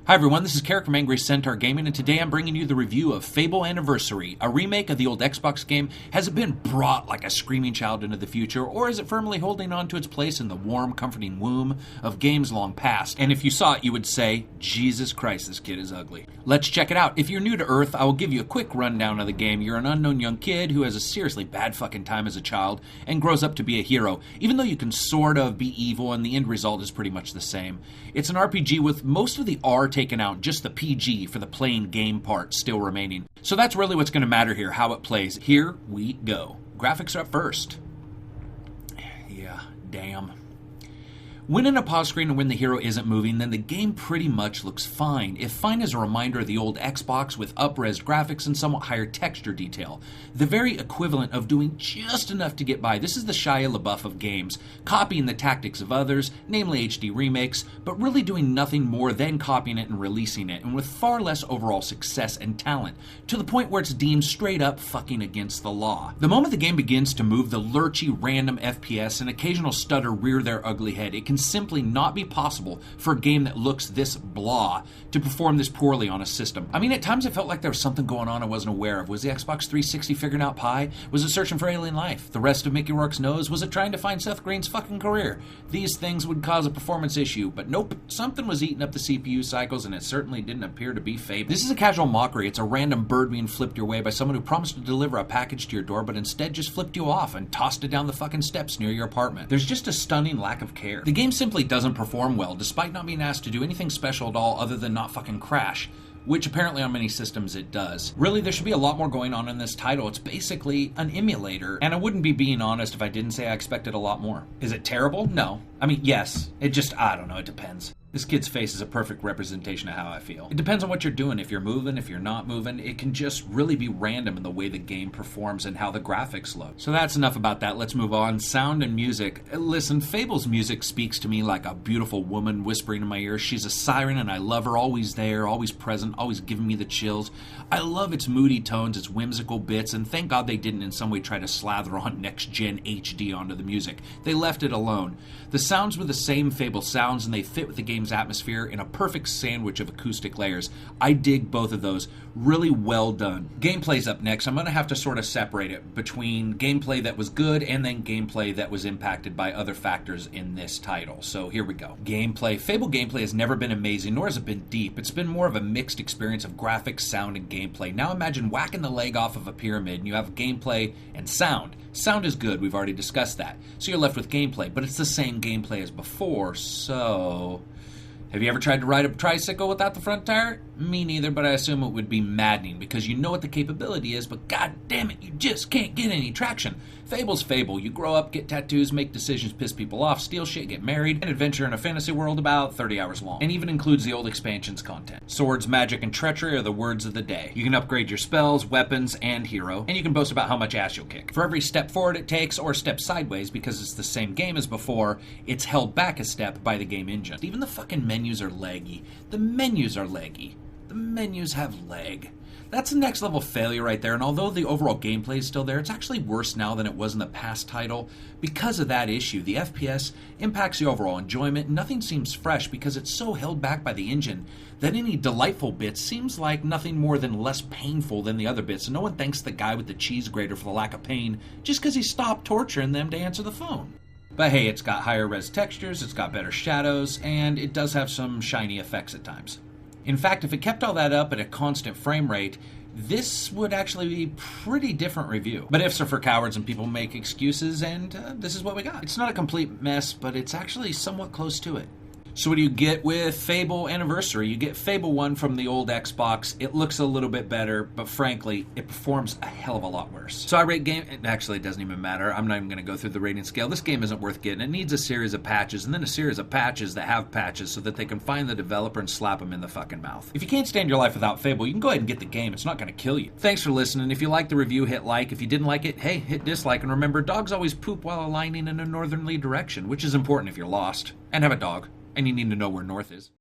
Hi everyone, this is Carrick from Angry Centaur Gaming, and today I'm bringing you the review of Fable Anniversary, a remake of the old Xbox game. Has it been brought like a screaming child into the future, or is it firmly holding on to its place in the warm, comforting womb of games long past? And if you saw it, you would say, Jesus Christ, this kid is ugly. Let's check it out. If you're new to Earth, I will give you a quick rundown of the game. You're an unknown young kid who has a seriously bad fucking time as a child and grows up to be a hero, even though you can sort of be evil and the end result is pretty much the same. It's an RPG with most of the R taken out, just the PG for the plain game part still remaining. So that's really what's going to matter here, how it plays. Here we go. Graphics are up first. Yeah, damn. When in a pause screen and when the hero isn't moving, then the game pretty much looks fine. If fine is a reminder of the old Xbox with up-res graphics and somewhat higher texture detail. The very equivalent of doing just enough to get by. This is the Shia LaBeouf of games, copying the tactics of others, namely HD remakes, but really doing nothing more than copying it and releasing it, and with far less overall success and talent, to the point where it's deemed straight up fucking against the law. The moment the game begins to move, the lurchy, random FPS and occasional stutter rear their ugly head. It can simply not be possible for a game that looks this blah to perform this poorly on a system. I mean, at times it felt like there was something going on I wasn't aware of. Was the Xbox 360 figuring out Pi? Was it searching for alien life? The rest of Mickey Rourke's nose? Was it trying to find Seth Green's fucking career? These things would cause a performance issue, but nope, something was eating up the CPU cycles, and it certainly didn't appear to be Fable. This is a casual mockery. It's a random bird being flipped your way by someone who promised to deliver a package to your door, but instead just flipped you off and tossed it down the fucking steps near your apartment. There's just a stunning lack of care. The game simply doesn't perform well, despite not being asked to do anything special at all other than not fucking crash, which apparently on many systems it does. Really, there should be a lot more going on in this title. It's basically an emulator, and I wouldn't be being honest if I didn't say I expected a lot more. Is it terrible? No. I mean, yes. It just, I don't know, it depends. This kid's face is a perfect representation of how I feel. It depends on what you're doing. If you're moving, if you're not moving, it can just really be random in the way the game performs and how the graphics look. So that's enough about that. Let's move on. Sound and music. Listen, Fable's music speaks to me like a beautiful woman whispering in my ear. She's a siren and I love her, always there, always present, always giving me the chills. I love its moody tones, its whimsical bits, and thank God they didn't in some way try to slather on next-gen HD onto the music. They left it alone. The sounds were the same Fable sounds and they fit with the game's atmosphere in a perfect sandwich of acoustic layers. I dig both of those. Really well done. Gameplay's up next. I'm going to have to sort of separate it between gameplay that was good and then gameplay that was impacted by other factors in this title. So here we go. Gameplay. Fable gameplay has never been amazing, nor has it been deep. It's been more of a mixed experience of graphics, sound, and gameplay. Now imagine whacking the leg off of a pyramid and you have gameplay and sound. Sound is good. We've already discussed that. So you're left with gameplay, but it's the same gameplay as before, so... Have you ever tried to ride a tricycle without the front tire? Me neither, but I assume it would be maddening because you know what the capability is, but god damn it, you just can't get any traction. Fable's Fable. You grow up, get tattoos, make decisions, piss people off, steal shit, get married, and adventure in a fantasy world about 30 hours long. And even includes the old expansion's content. Swords, magic, and treachery are the words of the day. You can upgrade your spells, weapons, and hero, and you can boast about how much ass you'll kick. For every step forward it takes, or step sideways because it's the same game as before, it's held back a step by the game engine. Even the fucking menus are laggy. The menus are laggy. The menus have lag. That's a next level failure right there, and although the overall gameplay is still there, it's actually worse now than it was in the past title. Because of that issue, the FPS impacts the overall enjoyment. Nothing seems fresh because it's so held back by the engine that any delightful bit seems like nothing more than less painful than the other bits, and no one thanks the guy with the cheese grater for the lack of pain just because he stopped torturing them to answer the phone. But hey, it's got higher res textures, it's got better shadows, and it does have some shiny effects at times. In fact, if it kept all that up at a constant frame rate, this would actually be a pretty different review. But ifs are for cowards and people make excuses, and this is what we got. It's not a complete mess, but it's actually somewhat close to it. So what do you get with Fable Anniversary? You get Fable 1 from the old Xbox. It looks a little bit better, but frankly, it performs a hell of a lot worse. So I rate game... Actually, it doesn't even matter. I'm not even going to go through the rating scale. This game isn't worth getting. It needs a series of patches, and then a series of patches that have patches so that they can find the developer and slap them in the fucking mouth. If you can't stand your life without Fable, you can go ahead and get the game. It's not going to kill you. Thanks for listening. If you liked the review, hit like. If you didn't like it, hey, hit dislike. And remember, dogs always poop while aligning in a northerly direction, which is important if you're lost and have a dog. And you need to know where north is.